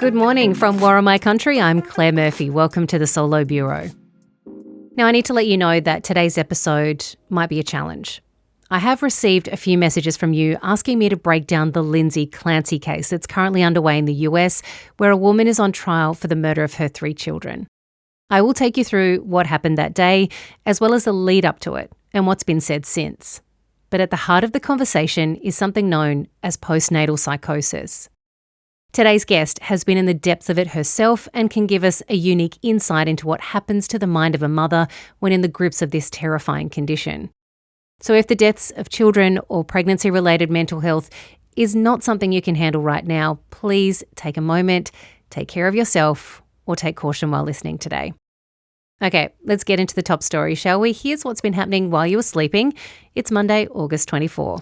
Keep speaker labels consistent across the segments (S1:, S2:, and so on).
S1: Good morning from Warramai Country. I'm Claire Murphy. Welcome to the Solo Bureau. Now, I need to let you know that today's episode might be a challenge. I have received a few messages from you asking me to break down the Lindsay Clancy case that's currently underway in the US, where a woman is on trial for the murder of her 3 children. I will take you through what happened that day, as well as the lead up to it and what's been said since. But at the heart of the conversation is something known as postnatal psychosis. Today's guest has been in the depths of it herself and can give us a unique insight into what happens to the mind of a mother when in the grips of this terrifying condition. So if the deaths of children or pregnancy-related mental health is not something you can handle right now, please take a moment, take care of yourself, or take caution while listening today. Okay, let's get into the top story, shall we? Here's what's been happening while you were sleeping. It's Monday, August 24.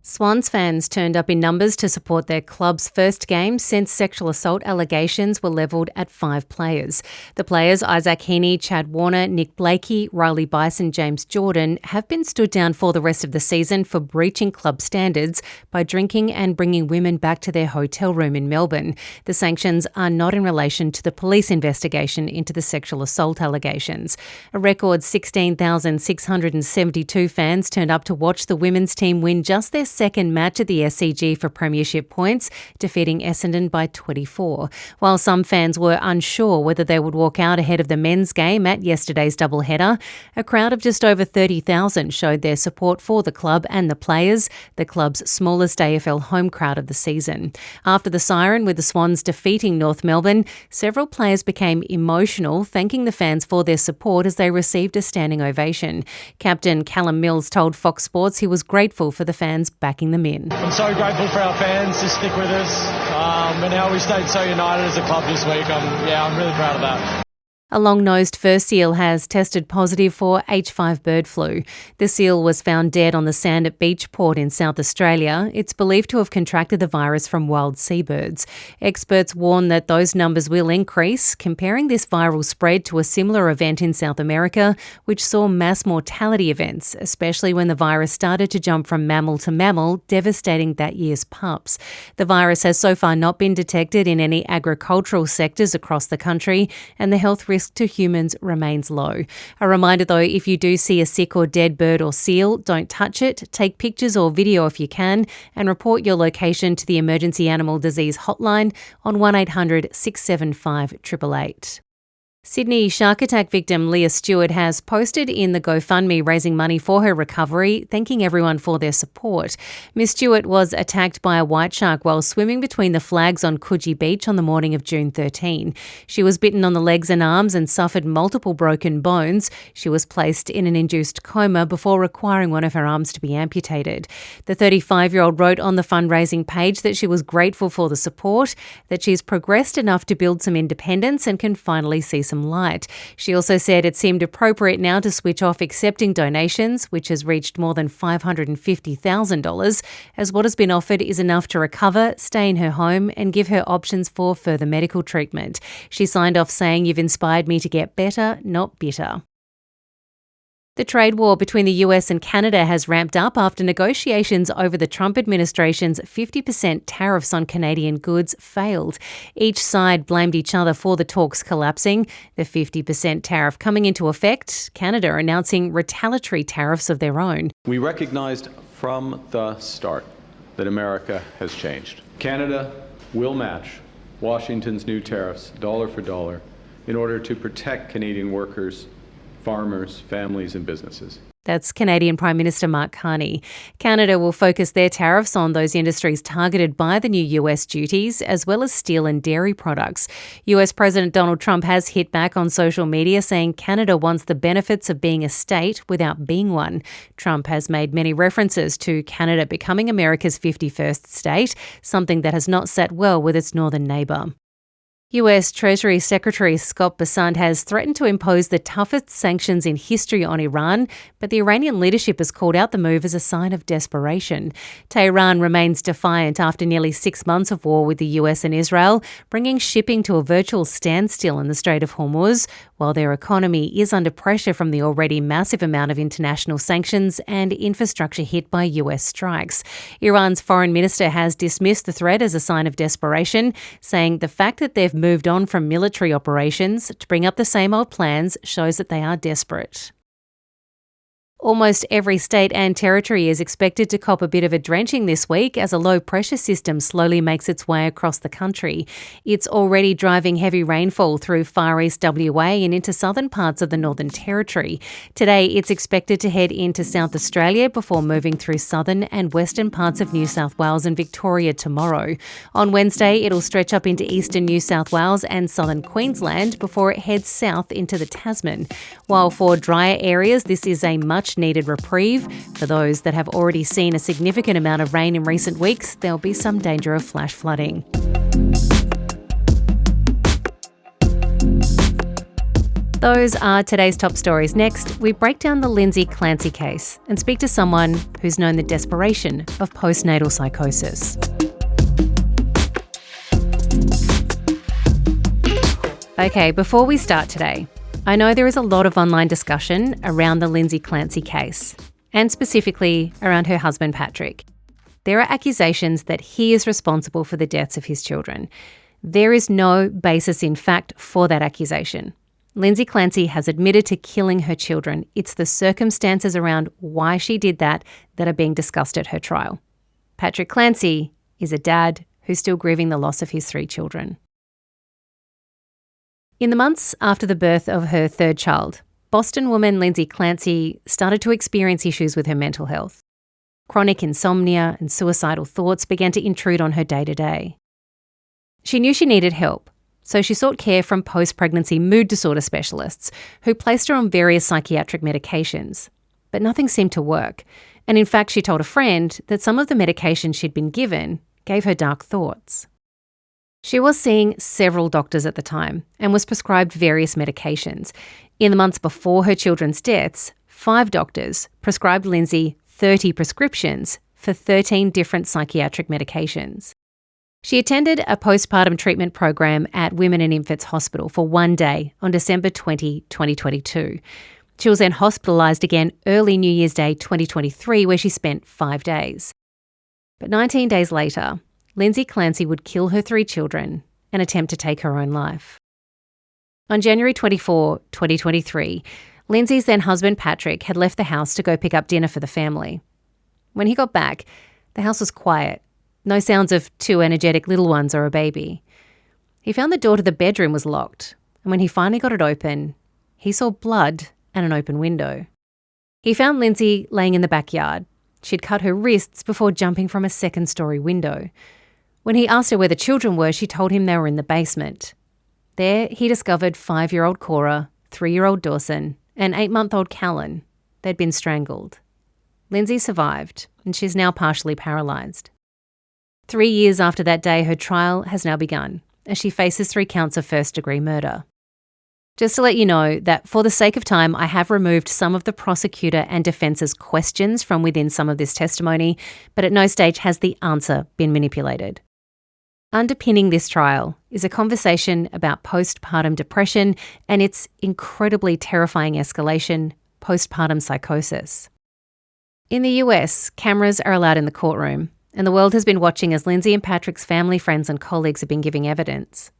S1: Swans fans turned up in numbers to support their club's first game since sexual assault allegations were levelled at 5 players. The players, Isaac Heaney, Chad Warner, Nick Blakey, Riley Bison, James Jordan, have been stood down for the rest of the season for breaching club standards by drinking and bringing women back to their hotel room in Melbourne. The sanctions are not in relation to the police investigation into the sexual assault allegations. A record 16,672 fans turned up to watch the women's team win just their second match at the SCG for premiership points, defeating Essendon by 24. While some fans were unsure whether they would walk out ahead of the men's game at yesterday's doubleheader, a crowd of just over 30,000 showed their support for the club and the players, the club's smallest AFL home crowd of the season. After the siren with the Swans defeating North Melbourne, several players became emotional, thanking the fans for their support as they received a standing ovation. Captain Callum Mills told Fox Sports he was grateful for the fans backing them in.
S2: I'm so grateful for our fans to stick with us and how we stayed so united as a club this week. I'm really proud of that.
S1: A long-nosed fur seal has tested positive for H5 bird flu. The seal was found dead on the sand at Beachport in South Australia. It's believed to have contracted the virus from wild seabirds. Experts warn that those numbers will increase, comparing this viral spread to a similar event in South America, which saw mass mortality events, especially when the virus started to jump from mammal to mammal, devastating that year's pups. The virus has so far not been detected in any agricultural sectors across the country, and the health risk to humans remains low. A reminder though, if you do see a sick or dead bird or seal, don't touch it, take pictures or video if you can, and report your location to the Emergency Animal Disease Hotline on 1800 675 888. Sydney shark attack victim Leah Stewart has posted in the GoFundMe raising money for her recovery, thanking everyone for their support. Miss Stewart was attacked by a white shark while swimming between the flags on Coogee Beach on the morning of June 13. She was bitten on the legs and arms and suffered multiple broken bones. She was placed in an induced coma before requiring one of her arms to be amputated. The 35-year-old wrote on the fundraising page that she was grateful for the support, that she's progressed enough to build some independence and can finally see some light. She also said it seemed appropriate now to switch off accepting donations, which has reached more than $550,000, as what has been offered is enough to recover, stay in her home, and give her options for further medical treatment. She signed off saying, "You've inspired me to get better, not bitter." The trade war between the US and Canada has ramped up after negotiations over the Trump administration's 50% tariffs on Canadian goods failed. Each side blamed each other for the talks collapsing. The 50% tariff coming into effect, Canada announcing retaliatory tariffs of their own.
S3: We recognized from the start that America has changed. Canada will match Washington's new tariffs dollar for dollar in order to protect Canadian workers, farmers, families and businesses.
S1: That's Canadian Prime Minister Mark Carney. Canada will focus their tariffs on those industries targeted by the new US duties, as well as steel and dairy products. US President Donald Trump has hit back on social media, saying Canada wants the benefits of being a state without being one. Trump has made many references to Canada becoming America's 51st state, something that has not sat well with its northern neighbour. US Treasury Secretary Scott Bessent has threatened to impose the toughest sanctions in history on Iran, but the Iranian leadership has called out the move as a sign of desperation. Tehran remains defiant after nearly 6 months of war with the US and Israel, bringing shipping to a virtual standstill in the Strait of Hormuz, while their economy is under pressure from the already massive amount of international sanctions and infrastructure hit by US strikes. Iran's foreign minister has dismissed the threat as a sign of desperation, saying the fact that they've moved on from military operations to bring up the same old plans shows that they are desperate. Almost every state and territory is expected to cop a bit of a drenching this week as a low-pressure system slowly makes its way across the country. It's already driving heavy rainfall through far east WA and into southern parts of the Northern Territory. Today, it's expected to head into South Australia before moving through southern and western parts of New South Wales and Victoria tomorrow. On Wednesday, it'll stretch up into eastern New South Wales and southern Queensland before it heads south into the Tasman. While for drier areas, this is a much-needed reprieve. For those that have already seen a significant amount of rain in recent weeks, there'll be some danger of flash flooding. Those are today's top stories. Next, we break down the Lindsay Clancy case and speak to someone who's known the desperation of postnatal psychosis. Okay, before we start today, I know there is a lot of online discussion around the Lindsay Clancy case, and specifically around her husband Patrick. There are accusations that he is responsible for the deaths of his children. There is no basis in fact for that accusation. Lindsay Clancy has admitted to killing her children. It's the circumstances around why she did that are being discussed at her trial. Patrick Clancy is a dad who's still grieving the loss of his 3 children. In the months after the birth of her 3rd child, Boston woman Lindsay Clancy started to experience issues with her mental health. Chronic insomnia and suicidal thoughts began to intrude on her day-to-day. She knew she needed help, so she sought care from post-pregnancy mood disorder specialists who placed her on various psychiatric medications. But nothing seemed to work, and in fact she told a friend that some of the medications she'd been given gave her dark thoughts. She was seeing several doctors at the time and was prescribed various medications. In the months before her children's deaths, 5 doctors prescribed Lindsay 30 prescriptions for 13 different psychiatric medications. She attended a postpartum treatment program at Women and Infants Hospital for 1 day on December 20, 2022. She was then hospitalised again early New Year's Day 2023, where she spent 5 days. But 19 days later, Lindsay Clancy would kill her 3 children and attempt to take her own life. On January 24, 2023, Lindsay's then husband Patrick had left the house to go pick up dinner for the family. When he got back, the house was quiet. No sounds of 2 energetic little ones or a baby. He found the door to the bedroom was locked, and when he finally got it open, he saw blood and an open window. He found Lindsay laying in the backyard. She'd cut her wrists before jumping from a 2nd-story window. When he asked her where the children were, she told him they were in the basement. There, he discovered 5-year-old Cora, 3-year-old Dawson, and 8-month-old Callan. They'd been strangled. Lindsay survived, and she's now partially paralysed. 3 years after that day, her trial has now begun, as she faces 3 counts of first-degree murder. Just to let you know that for the sake of time, I have removed some of the prosecutor and defence's questions from within some of this testimony, but at no stage has the answer been manipulated. Underpinning this trial is a conversation about postpartum depression and its incredibly terrifying escalation, postpartum psychosis. In the US, cameras are allowed in the courtroom, and the world has been watching as Lindsay and Patrick's family, friends and colleagues have been giving evidence.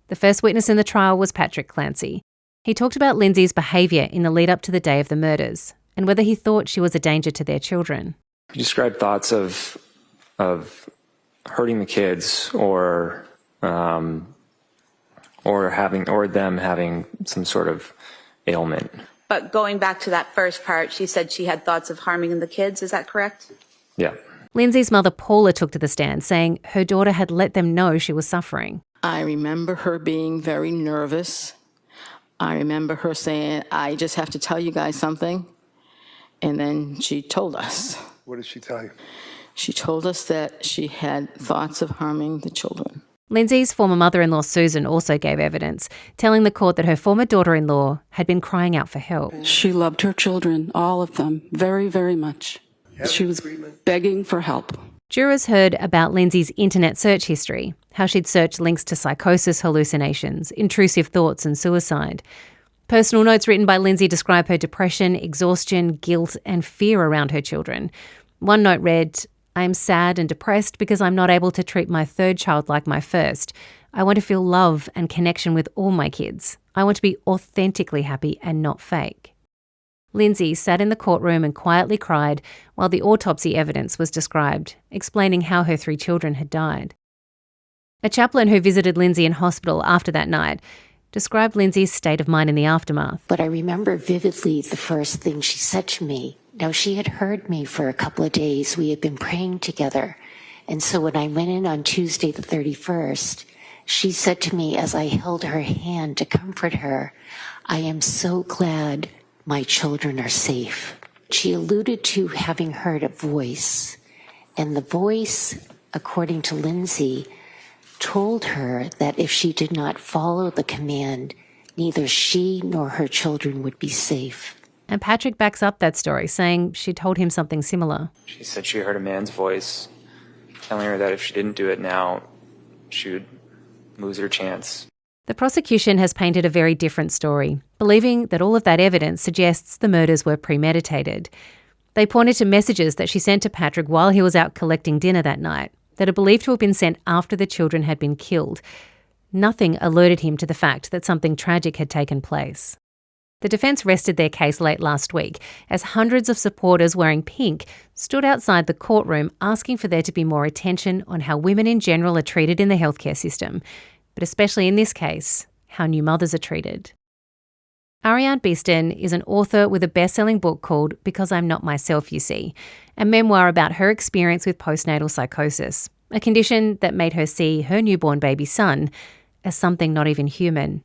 S1: The first witness in the trial was Patrick Clancy. He talked about Lindsay's behaviour in the lead up to the day of the murders and whether he thought she was a danger to their children.
S4: You described thoughts of hurting the kids or them having some sort of ailment.
S5: But going back to that first part, she said she had thoughts of harming the kids. Is that correct?
S4: Yeah.
S1: Lindsay's mother, Paula, took to the stand, saying her daughter had let them know she was suffering.
S6: I remember her being very nervous. I remember her saying, I just have to tell you guys something. And then she told us.
S7: What did she tell you?
S6: She told us that she had thoughts of harming the children.
S1: Lindsay's former mother-in-law Susan also gave evidence, telling the court that her former daughter-in-law had been crying out for help.
S7: She loved her children, all of them, very, very much. She was begging for help.
S1: Jurors heard about Lindsay's internet search history, how she'd searched links to psychosis, hallucinations, intrusive thoughts and suicide. Personal notes written by Lindsay describe her depression, exhaustion, guilt and fear around her children. One note read, "I am sad and depressed because I'm not able to treat my third child like my first. I want to feel love and connection with all my kids. I want to be authentically happy and not fake." Lindsay sat in the courtroom and quietly cried while the autopsy evidence was described, explaining how her 3 children had died. A chaplain who visited Lindsay in hospital after that night described Lindsay's state of mind in the aftermath.
S8: But I remember vividly the first thing she said to me. Now, she had heard me for a couple of days. We had been praying together. And so when I went in on Tuesday the 31st, she said to me as I held her hand to comfort her, "I am so glad my children are safe." She alluded to having heard a voice. And the voice, according to Lindsay, told her that if she did not follow the command, neither she nor her children would be safe.
S1: And Patrick backs up that story, saying she told him something similar.
S4: She said she heard a man's voice telling her that if she didn't do it now, she would lose her chance.
S1: The prosecution has painted a very different story, believing that all of that evidence suggests the murders were premeditated. They pointed to messages that she sent to Patrick while he was out collecting dinner that night, that are believed to have been sent after the children had been killed. Nothing alerted him to the fact that something tragic had taken place. The defence rested their case late last week as hundreds of supporters wearing pink stood outside the courtroom asking for there to be more attention on how women in general are treated in the healthcare system, but especially in this case, how new mothers are treated. Ariane Beeston is an author with a best-selling book called Because I'm Not Myself, You See, a memoir about her experience with postnatal psychosis, a condition that made her see her newborn baby son as something not even human.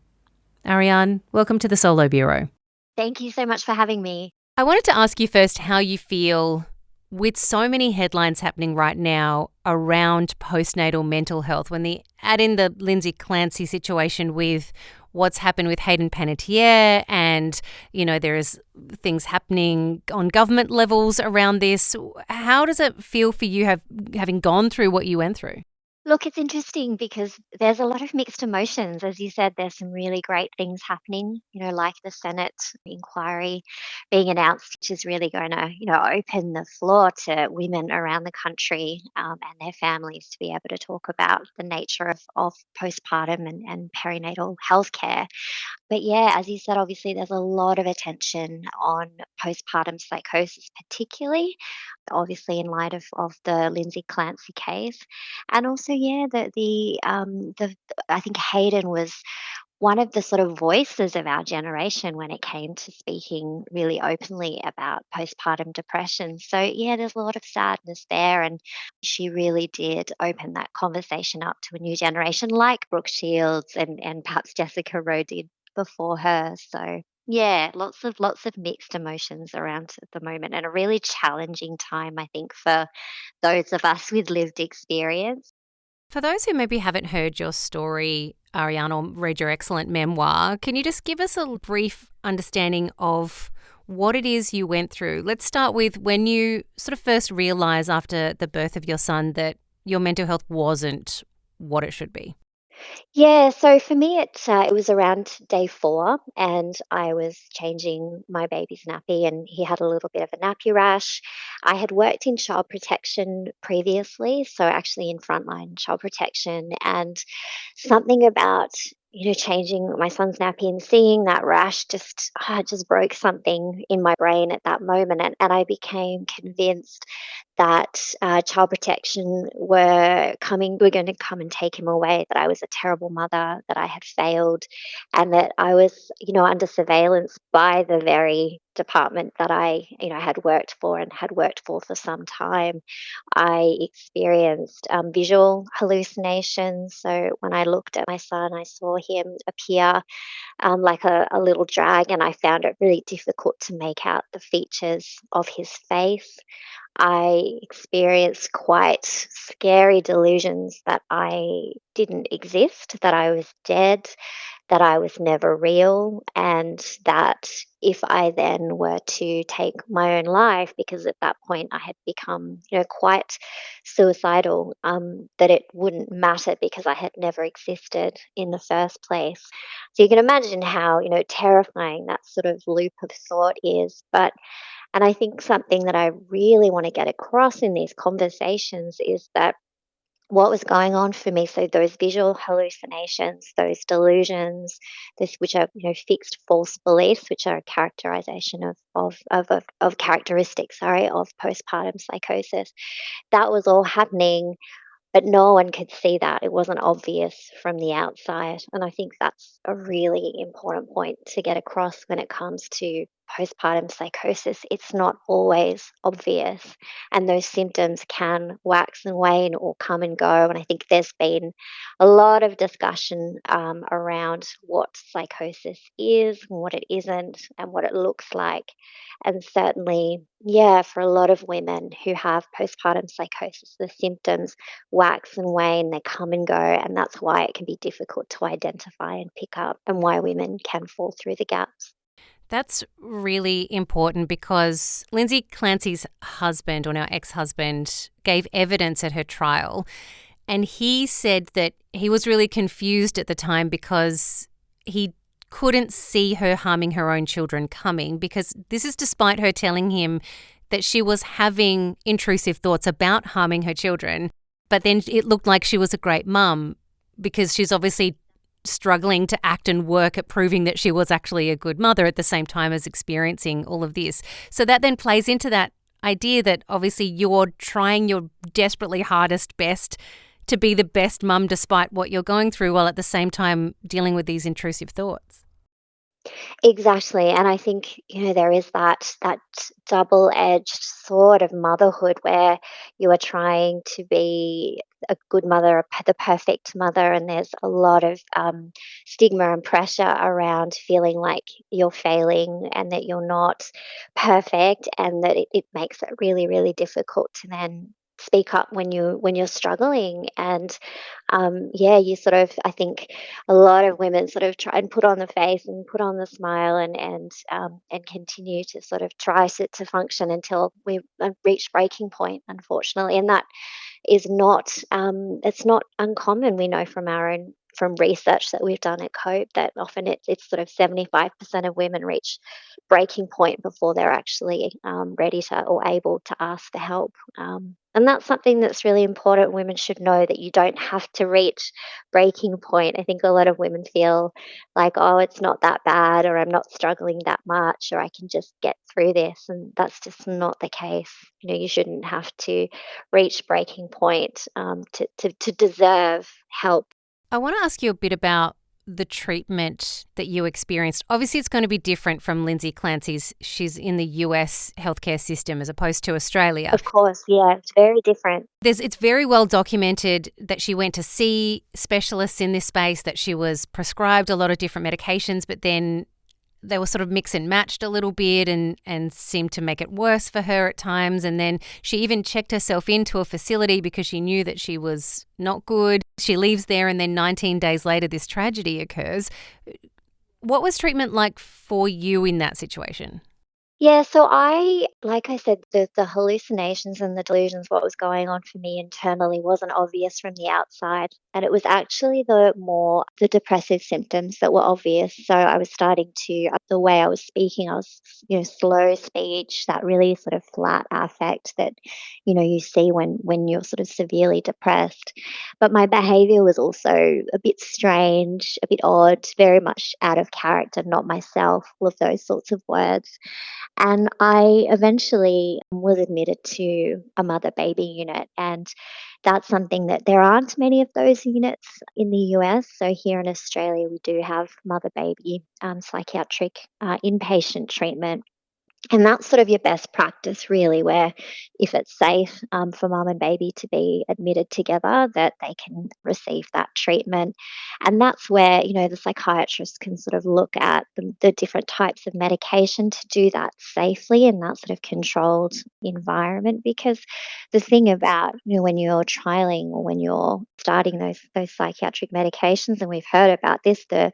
S1: Ariane, welcome to the Solo Bureau.
S9: Thank you so much for having me.
S1: I wanted to ask you first how you feel with so many headlines happening right now around postnatal mental health, when they add in the Lindsay Clancy situation with what's happened with Hayden Panettiere and, there's things happening on government levels around this. How does it feel for you having gone through what you went through?
S9: Look, it's interesting because there's a lot of mixed emotions. As you said, there's some really great things happening, like the Senate inquiry being announced, which is really going to, open the floor to women around the country and their families to be able to talk about the nature of postpartum and perinatal healthcare. But yeah, as you said, obviously there's a lot of attention on postpartum psychosis, particularly, obviously in light of the Lindsay Clancy case. And also, yeah, the I think Hayden was one of the sort of voices of our generation when it came to speaking really openly about postpartum depression. So yeah, there's a lot of sadness there, and she really did open that conversation up to a new generation like Brooke Shields and perhaps Jessica Rowe did before her. So yeah, lots of mixed emotions around at the moment, and a really challenging time, I think, for those of us with lived experience.
S1: For those who maybe haven't heard your story, Ariane, or read your excellent memoir, can you just give us a brief understanding of what it is you went through? Let's start with when you sort of first realised after the birth of your son that your mental health wasn't what it should be.
S9: Yeah, so for me, it was around day 4, and I was changing my baby's nappy, and he had a little bit of a nappy rash. I had worked in child protection previously, so actually in frontline child protection, and something about changing my son's nappy and seeing that rash just broke something in my brain at that moment, and I became convinced that child protection were going to come and take him away, that I was a terrible mother, that I had failed, and that I was, under surveillance by the very department that I, had worked for and had worked for some time. I experienced visual hallucinations. So when I looked at my son, I saw him appear like a little dragon. I found it really difficult to make out the features of his face. I experienced quite scary delusions that I didn't exist, that I was dead, that I was never real, and that if I then were to take my own life, because at that point I had become, quite suicidal, that it wouldn't matter because I had never existed in the first place. So you can imagine how, terrifying that sort of loop of thought is. And I think something that I really want to get across in these conversations is that what was going on for me, so those visual hallucinations, those delusions, this which are, fixed false beliefs, which are a characterization of characteristics, sorry, of postpartum psychosis, that was all happening, but no one could see that. It wasn't obvious from the outside. And I think that's a really important point to get across when it comes to postpartum psychosis. It's not always obvious, and those symptoms can wax and wane or come and go. And I think there's been a lot of discussion around what psychosis is, and what it isn't, and what it looks like. And certainly, yeah, for a lot of women who have postpartum psychosis, the symptoms wax and wane, they come and go, and that's why it can be difficult to identify and pick up, and why women can fall through the gaps.
S1: That's really important because Lindsay Clancy's husband, or now ex-husband, gave evidence at her trial, and he said that he was really confused at the time because he couldn't see her harming her own children coming, because this is despite her telling him that she was having intrusive thoughts about harming her children. But then it looked like she was a great mum because she's obviously struggling to act and work at proving that she was actually a good mother at the same time as experiencing all of this. So that then plays into that idea that obviously you're trying your desperately hardest best to be the best mum despite what you're going through, while at the same time dealing with these intrusive thoughts.
S9: Exactly, and I think, there is that double-edged sword of motherhood where you are trying to be a good mother, the perfect mother, and there's a lot of stigma and pressure around feeling like you're failing and that you're not perfect, and that it makes it really, really difficult to then speak up when you're struggling. And yeah, you sort of, I think a lot of women sort of try and put on the face and put on the smile, and continue to sort of try to function until we reach breaking point, unfortunately. And that is not, it's not uncommon. We know from our own, from research that we've done at COPE, that often it's sort of 75% of women reach breaking point before they're actually ready to or able to ask for help. And that's something that's really important. Women should know that you don't have to reach breaking point. I think a lot of women feel like, oh, it's not that bad, or I'm not struggling that much, or I can just get through this. And that's just not the case. You shouldn't have to reach breaking point to deserve help.
S1: I want to ask you a bit about the treatment that you experienced. Obviously, it's going to be different from Lindsay Clancy's. She's in the US healthcare system as opposed to Australia.
S9: Of course, yeah, it's very different.
S1: It's very well documented that she went to see specialists in this space, that she was prescribed a lot of different medications, but then they were sort of mix and matched a little bit and seemed to make it worse for her at times. And then she even checked herself into a facility because she knew that she was not good. She leaves there, and then 19 days later, this tragedy occurs. What was treatment like for you in that situation?
S9: Yeah, so like I said, the hallucinations and the delusions, what was going on for me internally wasn't obvious from the outside. And it was actually the depressive symptoms that were obvious. So I was starting to, the way I was speaking, I was, slow speech, that really sort of flat affect that, you see when you're sort of severely depressed. But my behavior was also a bit strange, a bit odd, very much out of character, not myself, all of those sorts of words. And I eventually was admitted to a mother baby unit. And that's something that there aren't many of those units in the US. So here in Australia, we do have mother baby psychiatric inpatient treatment. And that's sort of your best practice, really, where if it's safe for mum and baby to be admitted together, that they can receive that treatment. And that's where, the psychiatrist can sort of look at the different types of medication to do that safely in that sort of controlled environment. Because the thing about, when you're trialing or when you're starting those psychiatric medications, and we've heard about this, the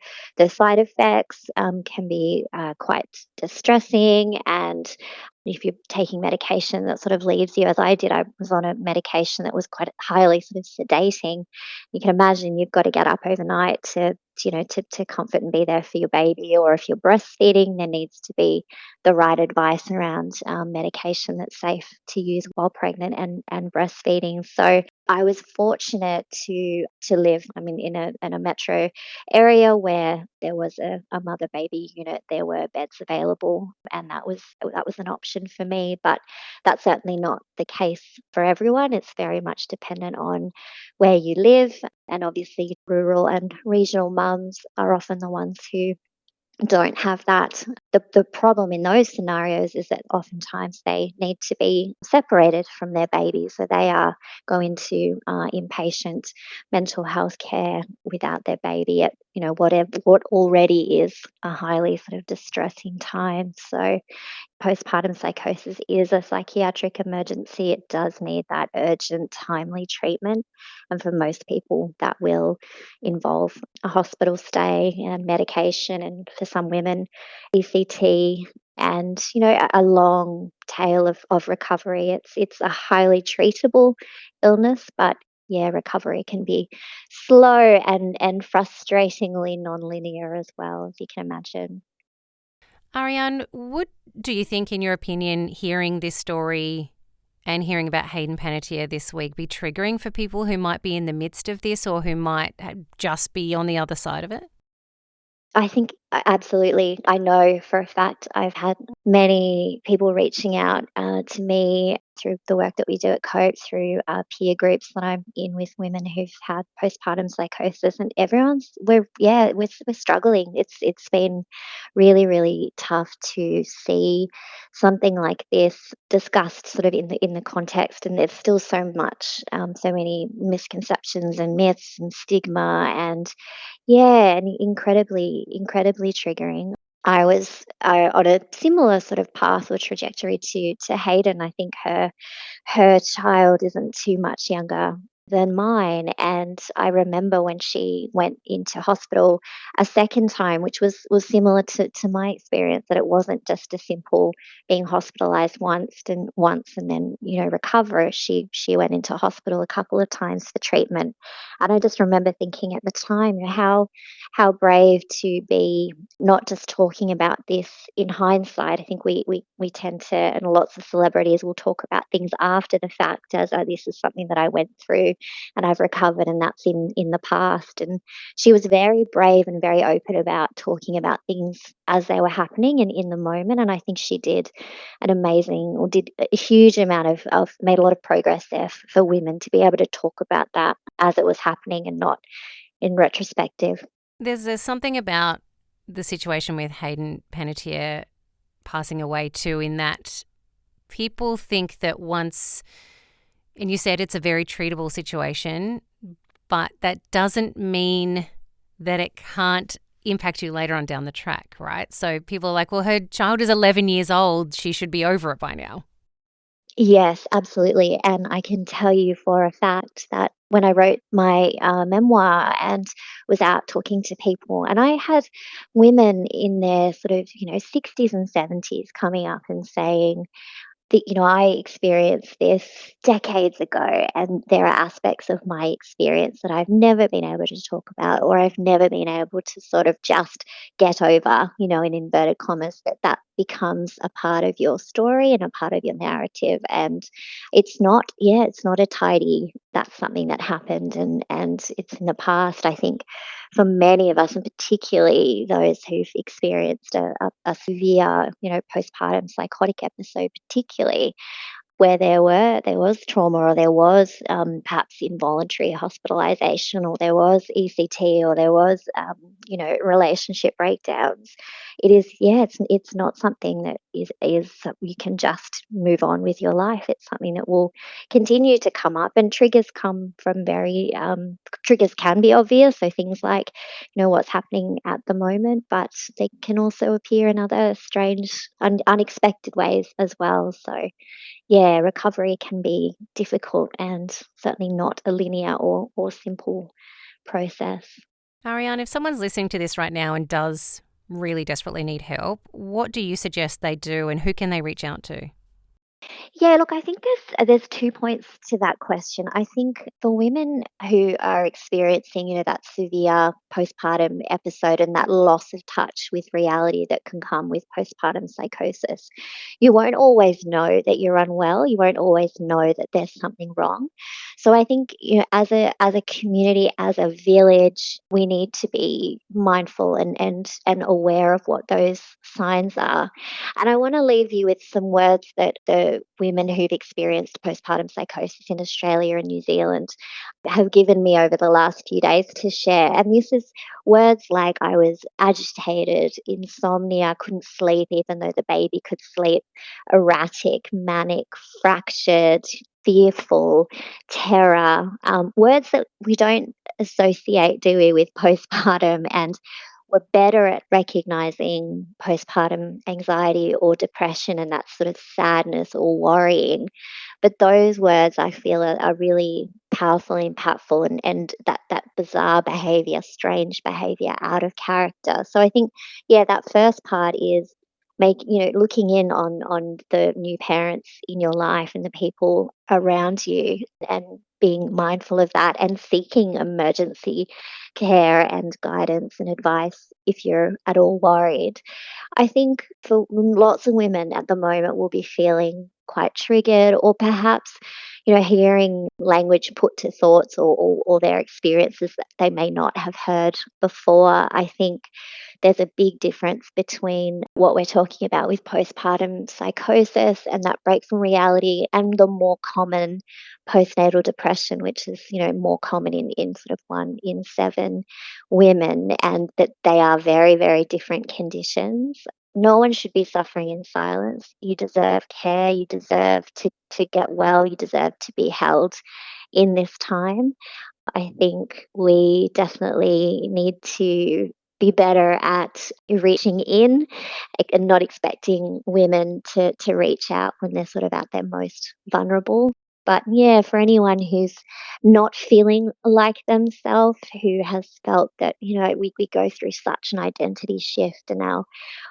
S9: side effects can be quite distressing. And if you're taking medication that sort of leaves you, as I did, I was on a medication that was quite highly sort of sedating. You can imagine you've got to get up overnight to comfort and be there for your baby. Or if you're breastfeeding, there needs to be the right advice around medication that's safe to use while pregnant and breastfeeding. So I was fortunate to live, in a metro area where there was a mother baby unit. There were beds available, and that was an option for me. But that's certainly not the case for everyone. It's very much dependent on where you live, and obviously rural and regional mums are often the ones who don't have that. The problem in those scenarios is that oftentimes they need to be separated from their baby. So they are going to inpatient mental health care without their baby at, what already is a highly sort of distressing time. So postpartum psychosis is a psychiatric emergency. It does need that urgent, timely treatment. And for most people, that will involve a hospital stay and medication, and for some women, ECT, and a long tail of recovery. It's a highly treatable illness, but yeah, recovery can be slow and frustratingly non-linear as well, as you can imagine.
S1: Ariane, do you think, in your opinion, hearing this story and hearing about Hayden Panettiere this week be triggering for people who might be in the midst of this or who might just be on the other side of it?
S9: I think absolutely. I know for a fact I've had many people reaching out to me through the work that we do at COPE, through peer groups that I'm in with women who've had postpartum psychosis, and we're struggling. It's been really, really tough to see something like this discussed sort of in the context, and there's still so much, so many misconceptions and myths and stigma, and yeah, and incredibly, incredibly triggering. I was on a similar sort of path or trajectory to Hayden. I think her child isn't too much younger than mine, and I remember when she went into hospital a second time, which was similar to my experience, that it wasn't just a simple being hospitalized once and then recover. She went into hospital a couple of times for treatment, and I just remember thinking at the time, how brave to be not just talking about this in hindsight. I think we tend to, and lots of celebrities will talk about things after the fact as, oh, this is something that I went through and I've recovered, and that's in the past. And she was very brave and very open about talking about things as they were happening and in the moment. And I think she did a huge amount made a lot of progress there for women to be able to talk about that as it was happening and not in retrospective.
S1: There's something about the situation with Hayden Panettiere passing away too, in that people think that once, and you said it's a very treatable situation, but that doesn't mean that it can't impact you later on down the track, right? So people are like, well, her child is 11 years old. She should be over it by now.
S9: Yes, absolutely. And I can tell you for a fact that when I wrote my memoir and was out talking to people, and I had women in their sort of, 60s and 70s coming up and saying, I experienced this decades ago, and there are aspects of my experience that I've never been able to talk about, or I've never been able to sort of just get over, in inverted commas, that becomes a part of your story and a part of your narrative. And it's not a tidy, that's something that happened, and it's in the past. I think for many of us, and particularly those who've experienced a severe, postpartum psychotic episode, particularly where there was trauma, or there was perhaps involuntary hospitalization, or there was ECT, or there was relationship breakdowns. it is, yeah, it's not something that is you can just move on with your life. It's something that will continue to come up, and triggers come from triggers can be obvious. So things like, what's happening at the moment, but they can also appear in other strange, unexpected ways as well. So yeah, recovery can be difficult and certainly not a linear or simple process.
S1: Ariane, if someone's listening to this right now and does really desperately need help, what do you suggest they do and who can they reach out to?
S9: Yeah, look, I think there's 2 points to that question. I think for women who are experiencing, that severe postpartum episode and that loss of touch with reality that can come with postpartum psychosis, you won't always know that you're unwell. You won't always know that there's something wrong. So I think, as a community, as a village, we need to be mindful and aware of what those signs are. And I want to leave you with some words that the women who've experienced postpartum psychosis in Australia and New Zealand have given me over the last few days to share. And this is words like, I was agitated, insomnia, couldn't sleep even though the baby could sleep, erratic, manic, fractured, fearful, terror, words that we don't associate, do we, with postpartum. And we're better at recognizing postpartum anxiety or depression and that sort of sadness or worrying. But those words I feel are really powerful and impactful, and that bizarre behavior, strange behavior, out of character. So I think, yeah, that first part is looking in on the new parents in your life and the people around you, and being mindful of that and seeking emergency care and guidance and advice if you're at all worried. I think for lots of women at the moment will be feeling quite triggered, or perhaps, hearing language put to thoughts or their experiences that they may not have heard before. I think there's a big difference between what we're talking about with postpartum psychosis and that break from reality, and the more common postnatal depression, which is, more common in sort of 1 in 7 women, and that they are very, very different conditions. No one should be suffering in silence. You deserve care. You deserve to get well. You deserve to be held in this time. I think we definitely need to be better at reaching in and not expecting women to reach out when they're sort of at their most vulnerable. But yeah, for anyone who's not feeling like themselves, who has felt that, we go through such an identity shift and our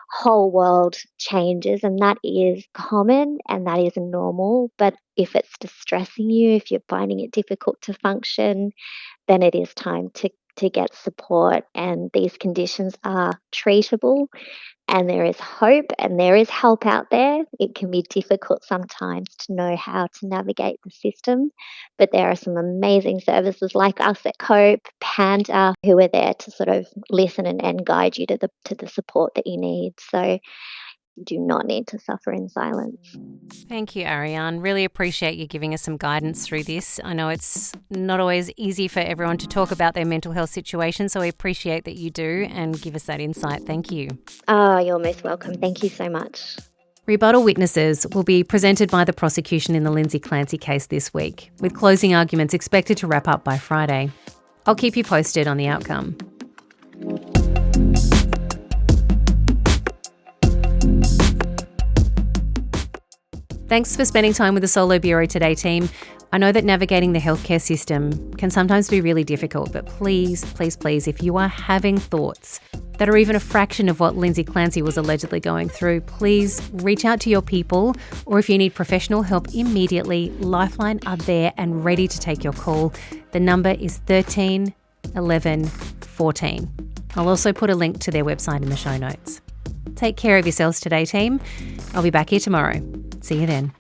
S9: whole world changes, and that is common and that is normal. But if it's distressing you, if you're finding it difficult to function, then it is time to get support. And these conditions are treatable, and there is hope and there is help out there. It can be difficult sometimes to know how to navigate the system, but there are some amazing services like us at Cope, Panda, who are there to sort of listen and guide you to the support that you need. So you do not need to suffer in silence.
S1: Thank you, Ariane. Really appreciate you giving us some guidance through this. I know it's not always easy for everyone to talk about their mental health situation, so we appreciate that you do and give us that insight. Thank you.
S9: Oh, you're most welcome. Thank you so much.
S1: Rebuttal witnesses will be presented by the prosecution in the Lindsay Clancy case this week, with closing arguments expected to wrap up by Friday. I'll keep you posted on the outcome. Thanks for spending time with the Solo Bureau Today team. I know that navigating the healthcare system can sometimes be really difficult, but please, please, please, if you are having thoughts that are even a fraction of what Lindsay Clancy was allegedly going through, please reach out to your people, or if you need professional help immediately, Lifeline are there and ready to take your call. The number is 13 11 14. I'll also put a link to their website in the show notes. Take care of yourselves today, team. I'll be back here tomorrow. See you then.